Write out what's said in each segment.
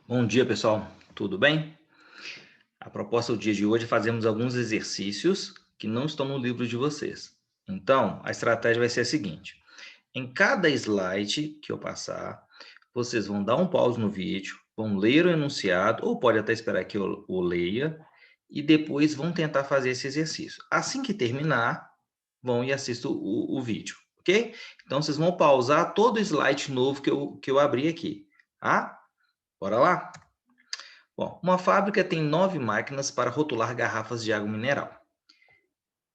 Bom dia, pessoal. Tudo bem? A proposta do dia de hoje é fazermos alguns exercícios que não estão no livro de vocês. Então, a estratégia vai ser a seguinte: em cada slide que eu passar, vocês vão dar um pause no vídeo, vão ler o enunciado, ou pode até esperar que eu o leia, e depois vão tentar fazer esse exercício. Assim que terminar, vão e assistam o vídeo, ok? Então, vocês vão pausar todo o slide novo que eu abri aqui, tá? Bora lá? Bom, uma fábrica tem 9 máquinas para rotular garrafas de água mineral.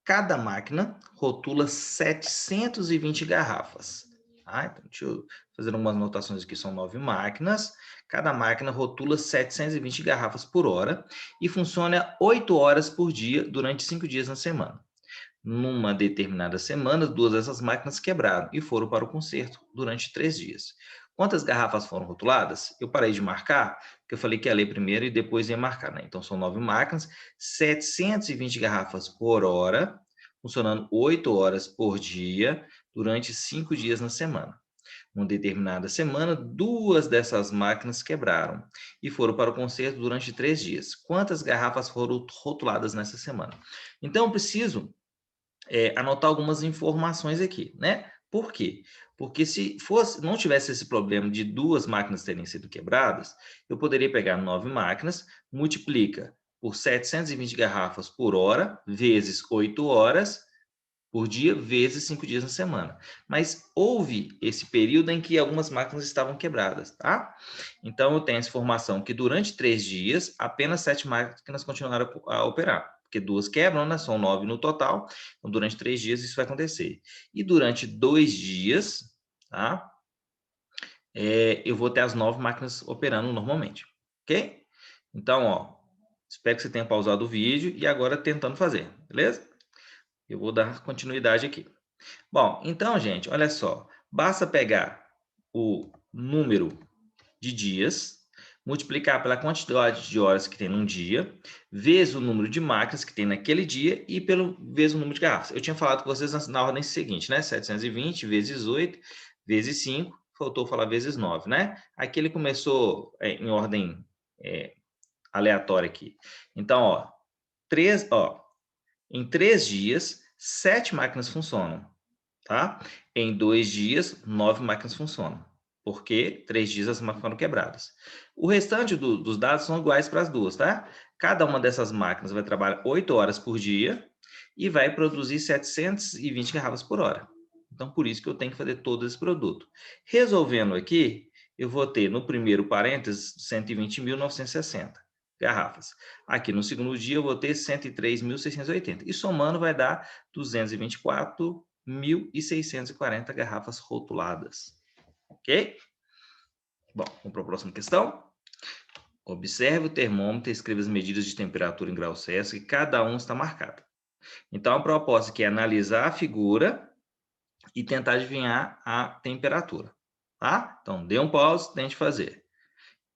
Cada máquina rotula 720 garrafas. Tá? Então, deixa eu fazer algumas anotações aqui. São 9 máquinas. Cada máquina rotula 720 garrafas por hora e funciona 8 horas por dia durante 5 dias na semana. Numa determinada semana, 2 dessas máquinas quebraram e foram para o conserto durante 3 dias. Quantas garrafas foram rotuladas? Eu parei de marcar, porque eu falei que ia ler primeiro e depois ia marcar, né? Então, são 9 máquinas, 720 garrafas por hora, funcionando 8 horas por dia, durante 5 dias na semana. Numa determinada semana, 2 dessas máquinas quebraram e foram para o conserto durante 3 dias. Quantas garrafas foram rotuladas nessa semana? Então, eu preciso anotar algumas informações aqui, né? Por quê? Porque se não tivesse esse problema de 2 máquinas terem sido quebradas, eu poderia pegar 9 máquinas, multiplica por 720 garrafas por hora, vezes 8 horas por dia, vezes 5 dias na semana. Mas houve esse período em que algumas máquinas estavam quebradas, tá? Então, eu tenho essa informação que durante 3 dias, apenas 7 máquinas continuaram a operar, porque 2 quebram, né? São 9 no total. Então, durante 3 dias isso vai acontecer. E durante 2 dias, tá? Eu vou ter as 9 máquinas operando normalmente, ok? Então, ó, espero que você tenha pausado o vídeo e agora tentando fazer, beleza? Eu vou dar continuidade aqui. Bom, então, gente, olha só. Basta pegar o número de dias, multiplicar pela quantidade de horas que tem num dia, vezes o número de máquinas que tem naquele dia e vezes o número de garrafas. Eu tinha falado com vocês na ordem seguinte, né? 720 vezes 8 vezes 5, faltou falar vezes 9, né? Aqui ele começou em ordem é, aleatória aqui. Então, em 3 dias, 7 máquinas funcionam. Tá? Em 2 dias, 9 máquinas funcionam, porque 3 dias as máquinas foram quebradas. O restante dos dados são iguais para as duas, tá? Cada uma dessas máquinas vai trabalhar 8 horas por dia e vai produzir 720 garrafas por hora. Então, por isso que eu tenho que fazer todo esse produto. Resolvendo aqui, eu vou ter no primeiro parênteses 120.960 garrafas. Aqui no segundo dia eu vou ter 103.680. E somando vai dar 224.640 garrafas rotuladas. Ok? Bom, vamos para a próxima questão. Observe o termômetro e escreva as medidas de temperatura em graus Celsius, que cada um está marcado. Então, a proposta aqui é analisar a figura e tentar adivinhar a temperatura. Tá? Então, dê um pause, tente fazer.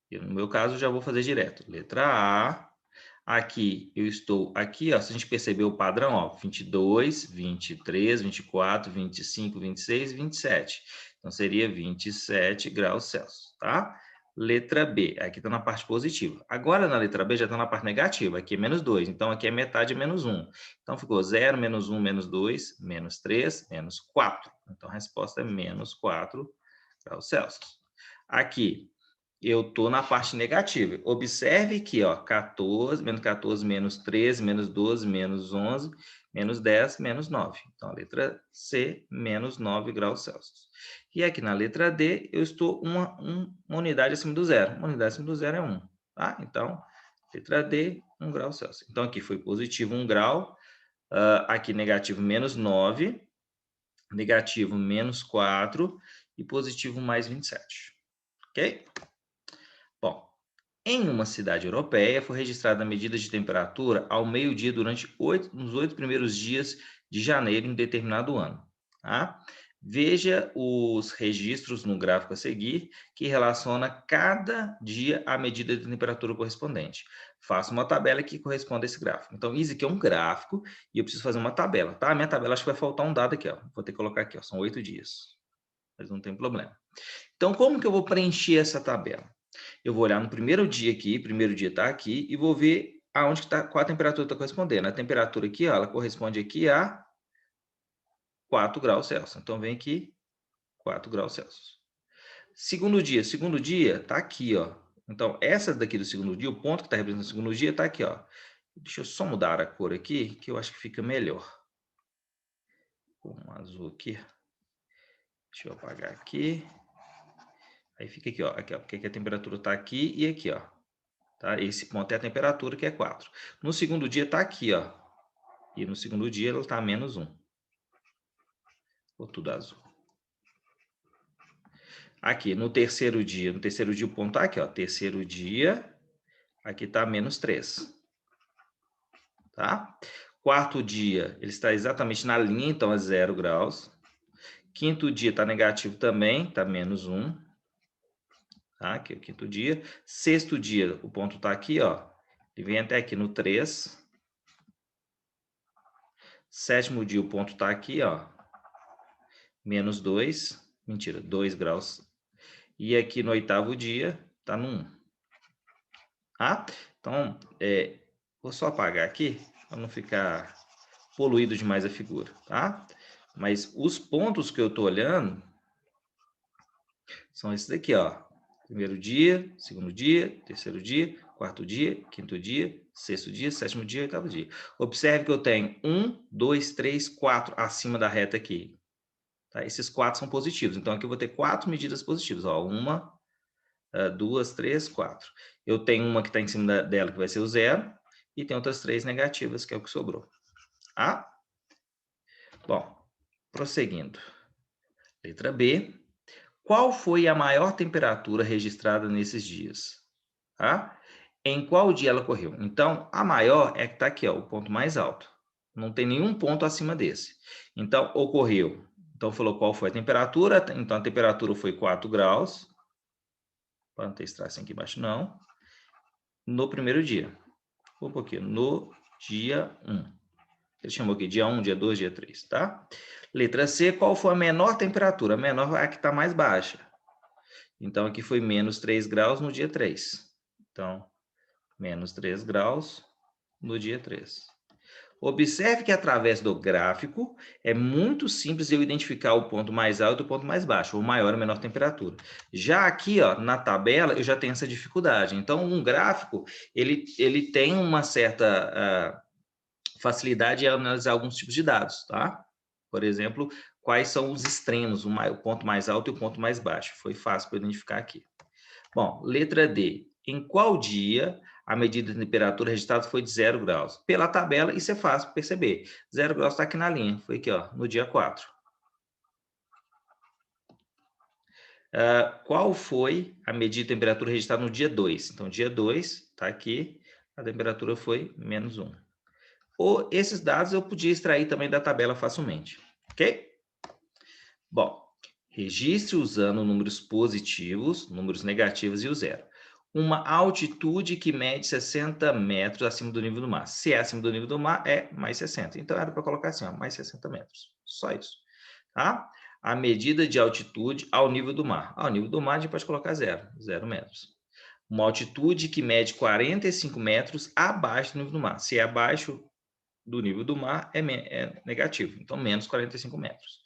Eu, no meu caso, já vou fazer direto. Letra A. Aqui, eu estou aqui, ó, se a gente perceber o padrão, ó, 22, 23, 24, 25, 26, 27. Então, seria 27 graus Celsius, tá? Letra B, aqui está na parte positiva. Agora, na letra B, já está na parte negativa. Aqui é menos 2, então aqui é metade é menos 1. Então, ficou 0, menos 1, menos 2, menos 3, menos 4. Então, a resposta é menos 4 graus Celsius. Aqui, eu estou na parte negativa. Observe que, ó, 14, menos 13, menos 12, menos 11, menos 10, menos 9. Então, a letra C, menos 9 graus Celsius. E aqui na letra D, eu estou uma unidade acima do zero. Uma unidade acima do zero é 1. Tá? Então, letra D, 1 grau Celsius. Então, aqui foi positivo 1 grau. Aqui negativo menos 9. Negativo menos 4. E positivo mais 27. Ok? Bom, em uma cidade europeia, foi registrada a medida de temperatura ao meio-dia durante nos 8 primeiros dias de janeiro em um determinado ano. Tá? Veja os registros no gráfico a seguir, que relaciona cada dia à medida de temperatura correspondente. Faça uma tabela que corresponde a esse gráfico. Então, isso aqui é um gráfico e eu preciso fazer uma tabela. Tá? A minha tabela, acho que vai faltar um dado aqui. Ó. Vou ter que colocar aqui, ó, são 8 dias. Mas não tem problema. Então, como que eu vou preencher essa tabela? Eu vou olhar no primeiro dia aqui, primeiro dia está aqui, e vou ver aonde que tá, qual a temperatura está correspondendo. A temperatura aqui, ó, ela corresponde aqui a 4 graus Celsius. Então, vem aqui, 4 graus Celsius. Segundo dia está aqui, ó. Então, essa daqui do segundo dia, o ponto que está representando o segundo dia está aqui, ó. Deixa eu só mudar a cor aqui, que eu acho que fica melhor. Um azul aqui. Deixa eu apagar aqui. Aí fica aqui, ó, porque a temperatura está aqui e aqui, ó. Tá? Esse ponto é a temperatura, que é 4. No segundo dia está aqui, ó. E no segundo dia ela está a -1. Ficou tudo azul. Aqui, no terceiro dia o ponto está aqui, ó. Terceiro dia, aqui está -3. Tá? Quarto dia, ele está exatamente na linha, então é 0 graus. Quinto dia está negativo também, está -1. Tá? Aqui é o quinto dia. Sexto dia, o ponto está aqui, ó. Ele vem até aqui no 3. Sétimo dia, o ponto está aqui, ó. -2. Mentira, 2 graus. E aqui no oitavo dia, está no 1. Tá? Então, vou só apagar aqui, para não ficar poluído demais a figura, tá? Mas os pontos que eu estou olhando são esses daqui, ó. Primeiro dia, segundo dia, terceiro dia, quarto dia, quinto dia, sexto dia, sétimo dia, oitavo dia. Observe que eu tenho 1, 2, 3, 4 acima da reta aqui. Tá? Esses 4 são positivos. Então, aqui eu vou ter 4 medidas positivas. Ó, 1, 2, 3, 4. Eu tenho uma que está em cima dela, que vai ser o 0. E tem outras 3 negativas, que é o que sobrou. Tá? Bom, prosseguindo. Letra B. Qual foi a maior temperatura registrada nesses dias? Tá? Em qual dia ela ocorreu? Então, a maior é que está aqui, ó, o ponto mais alto. Não tem nenhum ponto acima desse. Então, ocorreu. Então, falou qual foi a temperatura. Então, a temperatura foi 4 graus. Para não ter esse tracinho aqui embaixo, não. No primeiro dia. Um pouquinho. No dia 1. Ele chamou aqui dia 1, dia 2, dia 3, tá? Letra C, qual foi a menor temperatura? A menor é a que está mais baixa. Então, aqui foi -3 graus no dia 3. Então, -3 graus no dia 3. Observe que através do gráfico é muito simples eu identificar o ponto mais alto e o ponto mais baixo, ou maior ou menor temperatura. Já aqui, ó, na tabela, eu já tenho essa dificuldade. Então, um gráfico, ele tem uma certa facilidade em analisar alguns tipos de dados, tá? Por exemplo, quais são os extremos, o ponto mais alto e o ponto mais baixo. Foi fácil para identificar aqui. Bom, letra D. Em qual dia a medida de temperatura registrada foi de 0 graus? Pela tabela, isso é fácil perceber. 0 graus está aqui na linha, foi aqui, ó, no dia 4. Qual foi a medida de temperatura registrada no dia 2? Então, dia 2, está aqui, a temperatura foi -1. Ou esses dados eu podia extrair também da tabela facilmente, ok? Bom, registre usando números positivos, números negativos e o 0. Uma altitude que mede 60 metros acima do nível do mar. Se é acima do nível do mar, é mais 60. Então, era para colocar assim, ó, mais 60 metros. Só isso. Tá? A medida de altitude ao nível do mar. Ao nível do mar, a gente pode colocar 0 metros. Uma altitude que mede 45 metros abaixo do nível do mar. Se é abaixo do nível do mar, é negativo. Então, menos 45 metros.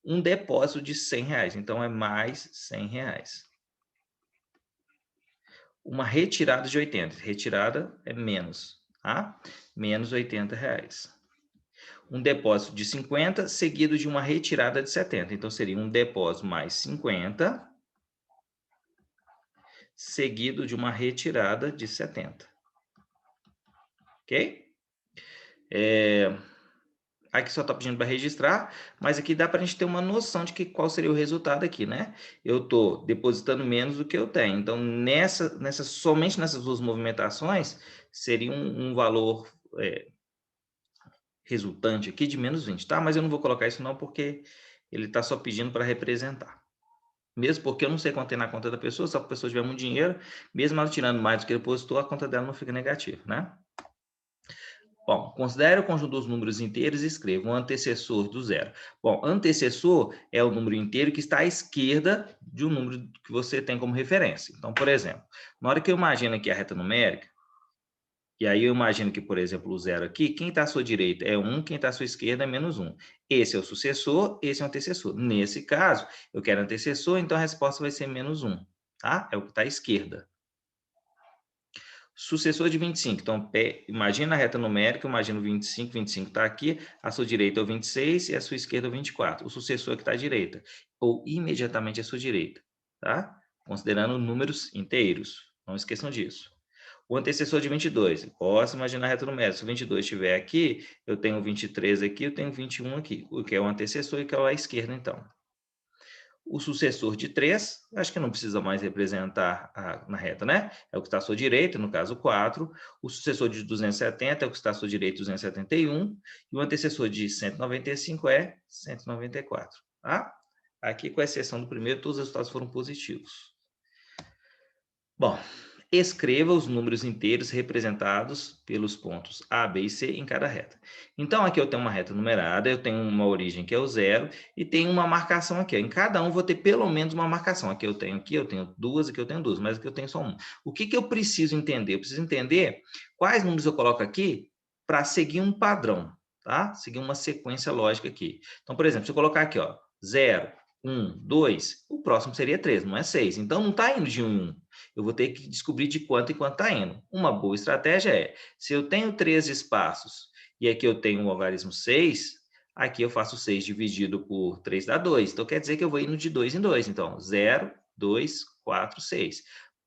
Um depósito de R$100. Então, é mais R$100. Uma retirada de 80. Retirada é menos, tá? Menos R$80. Um depósito de 50, seguido de uma retirada de 70. Então, seria um depósito mais 50, seguido de uma retirada de 70. Ok? Aqui só está pedindo para registrar, mas aqui dá para a gente ter uma noção de qual seria o resultado aqui, né? Eu estou depositando menos do que eu tenho. Então, somente nessas duas movimentações, seria um valor resultante aqui de -20, tá? Mas eu não vou colocar isso não, porque ele está só pedindo para representar. Mesmo porque eu não sei quanto tem na conta da pessoa, se a pessoa tiver muito dinheiro, mesmo ela tirando mais do que depositou, a conta dela não fica negativa, né? Bom, considere o conjunto dos números inteiros e escreva o antecessor do zero. Bom, antecessor é o número inteiro que está à esquerda de um número que você tem como referência. Então, por exemplo, na hora que eu imagino aqui a reta numérica, e aí eu imagino que, por exemplo, o zero aqui, quem está à sua direita é 1, quem está à sua esquerda é menos 1. Esse é o sucessor, esse é o antecessor. Nesse caso, eu quero antecessor, então a resposta vai ser menos 1, tá? É o que está à esquerda. Sucessor de 25. Então, imagina a reta numérica, imagina o 25, 25 está aqui, a sua direita é o 26 e a sua esquerda é o 24. O sucessor que está à direita, ou imediatamente à sua direita, tá? Considerando números inteiros. Não esqueçam disso. O antecessor de 22, posso imaginar a reta numérica. Se o 22 estiver aqui, eu tenho 23 aqui, eu tenho 21 aqui, o que é o antecessor e que é a esquerda, então. O sucessor de 3, acho que não precisa mais representar na reta, né? É o que está à sua direita, no caso 4. O sucessor de 270 é o que está à sua direita, 271. E o antecessor de 195 é 194, tá? Aqui, com exceção do primeiro, todos os resultados foram positivos. Bom, escreva os números inteiros representados pelos pontos A, B e C em cada reta. Então, aqui eu tenho uma reta numerada, eu tenho uma origem que é o zero, e tenho uma marcação aqui. Em cada um vou ter pelo menos uma marcação. Aqui eu tenho duas, aqui eu tenho duas, mas aqui eu tenho só uma. O que eu preciso entender? Eu preciso entender quais números eu coloco aqui para seguir um padrão, tá? Seguir uma sequência lógica aqui. Então, por exemplo, se eu colocar aqui, ó, 0, 1, 2, o próximo seria 3, não é 6. Então, não está indo de 1 em 1. Eu vou ter que descobrir de quanto em quanto está indo. Uma boa estratégia é, se eu tenho 3 espaços e aqui eu tenho um logaritmo 6, aqui eu faço 6 dividido por 3 dá 2. Então, quer dizer que eu vou indo de 2 em 2. Então, 0, 2, 4, 6.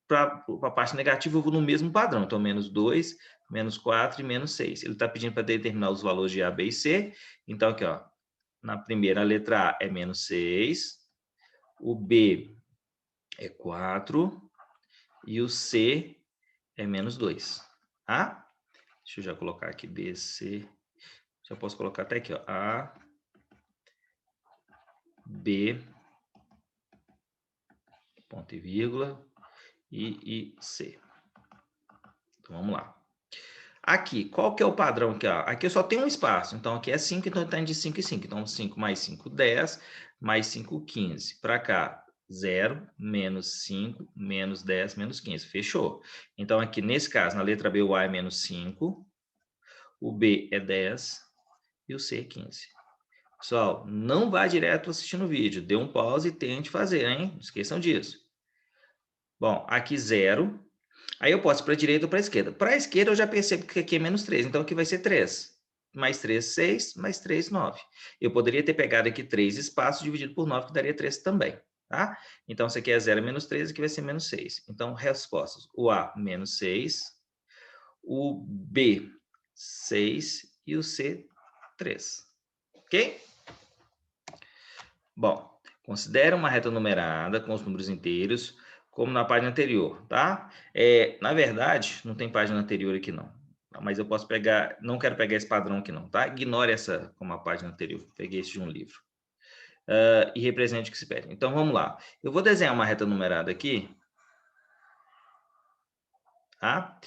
Para a parte negativa, eu vou no mesmo padrão. Então, menos 2, menos 4 e menos 6. Ele está pedindo para determinar os valores de A, B e C. Então, aqui, ó, na primeira letra A é menos 6, o B é 4 e o C é menos 2, tá? Deixa eu já colocar aqui B, C. Já posso colocar até aqui, ó. A, B, ponto e vírgula, e C. Então, vamos lá. Aqui, qual que é o padrão aqui? Ó? Aqui eu só tenho um espaço, então aqui é 5, então está de 5 em 5. Então, 5 mais 5, 10, mais 5, 15. Para cá, 0, menos 5, menos 10, menos 15. Fechou. Então, aqui nesse caso, na letra B, o A é menos 5, o B é 10 e o C é 15. Pessoal, não vá direto assistindo o vídeo. Dê um pause e tente fazer, hein? Não esqueçam disso. Bom, aqui 0. Aí eu posso ir para a direita ou para a esquerda. Para a esquerda eu já percebo que aqui é menos 3, então aqui vai ser 3. Mais 3, 6, mais 3, 9. Eu poderia ter pegado aqui 3 espaços dividido por 9, que daria 3 também, tá? Então, isso aqui é 0 menos 3, aqui vai ser menos 6. Então, respostas. O A, menos 6. O B, 6. E o C, 3. Ok? Bom, considere uma reta numerada com os números inteiros, como na página anterior, tá? Na verdade, não tem página anterior aqui não, mas eu posso pegar, não quero pegar esse padrão aqui não, tá? Ignore essa como a página anterior, peguei esse de um livro. E represente o que se pede. Então, vamos lá. Eu vou desenhar uma reta numerada aqui, tá?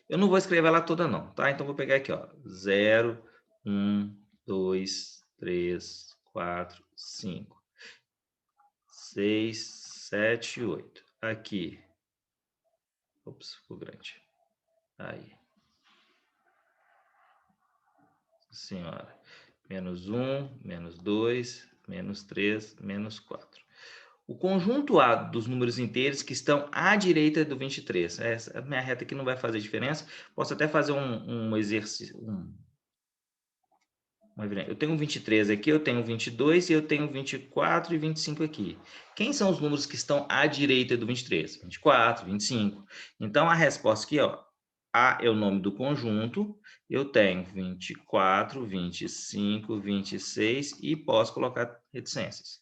Eu não vou escrever ela toda não, tá? Então, vou pegar aqui, ó, 0, 1, 2, 3, 4, 5. 6, 7, 8. Aqui. Ops, ficou grande. Aí. Senhora. Menos 1, menos 2, menos 3, menos 4. O conjunto A dos números inteiros que estão à direita do 23. Essa minha reta aqui não vai fazer diferença. Posso até fazer um exercício, eu tenho 23 aqui, eu tenho 22 e eu tenho 24 e 25 aqui. Quem são os números que estão à direita do 23? 24, 25. Então, a resposta aqui, ó, A é o nome do conjunto, eu tenho 24, 25, 26 e posso colocar reticências.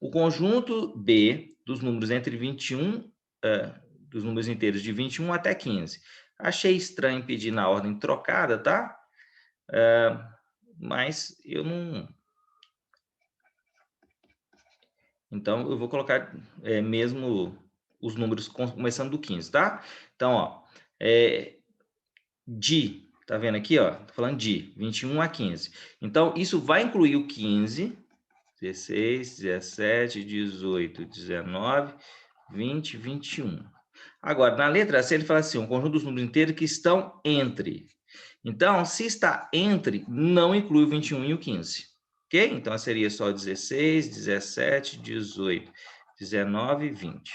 O conjunto B dos números entre 21, dos números inteiros de 21 até 15. Achei estranho pedir na ordem trocada, tá? Mas eu não... Então, eu vou colocar mesmo os números começando do 15, tá? Então, ó, de Tá vendo aqui, ó? Tô falando de 21 a 15. Então, isso vai incluir o 15, 16, 17, 18, 19, 20, 21. Agora, na letra C, ele fala assim, um conjunto dos números inteiros que estão entre. Então, se está entre, não inclui o 21 e o 15. Ok? Então, seria só 16, 17, 18, 19 e 20.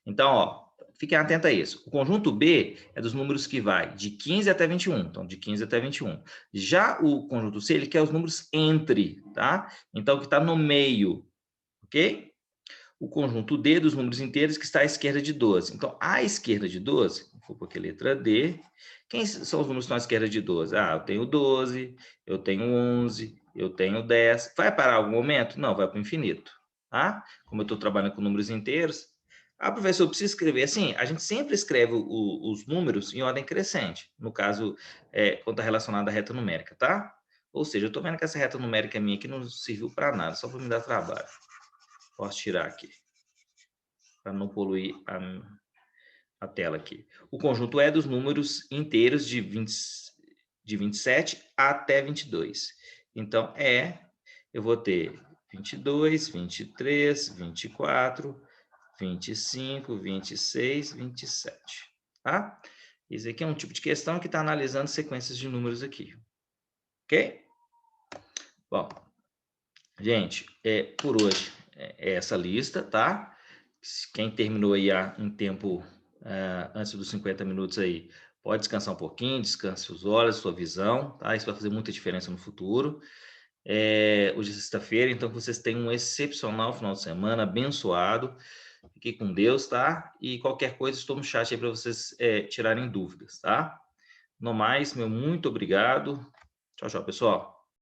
Então, ó, fiquem atentos a isso. O conjunto B é dos números que vai de 15 até 21. Então, de 15 até 21. Já o conjunto C, ele quer os números entre, tá? Então, que está no meio, ok? O conjunto D dos números inteiros que está à esquerda de 12. Então, à esquerda de 12, vou pôr aqui a letra D. Quem são os números que estão à esquerda de 12? Ah, eu tenho 12, eu tenho 11, eu tenho 10. Vai parar algum momento? Não, vai para o infinito, tá? Como eu estou trabalhando com números inteiros. Ah, professor, eu preciso escrever assim? A gente sempre escreve os números em ordem crescente. No caso, quando está relacionado à reta numérica, tá? Ou seja, eu estou vendo que essa reta numérica minha aqui não serviu para nada, só para me dar trabalho. Posso tirar aqui, para não poluir a tela aqui. O conjunto é dos números inteiros de 27 até 22. Então, eu vou ter 22, 23, 24, 25, 26, 27. Tá? Esse aqui é um tipo de questão que está analisando sequências de números aqui. Ok? Bom, gente, por hoje é essa lista, tá? Quem terminou aí em tempo antes dos 50 minutos aí, pode descansar um pouquinho, descanse os olhos, sua visão, tá? Isso vai fazer muita diferença no futuro. Hoje é sexta-feira, então que vocês tenham um excepcional final de semana, abençoado. Fique com Deus, tá? E qualquer coisa, estou no chat aí para vocês tirarem dúvidas, tá? No mais, meu muito obrigado. Tchau, tchau, pessoal.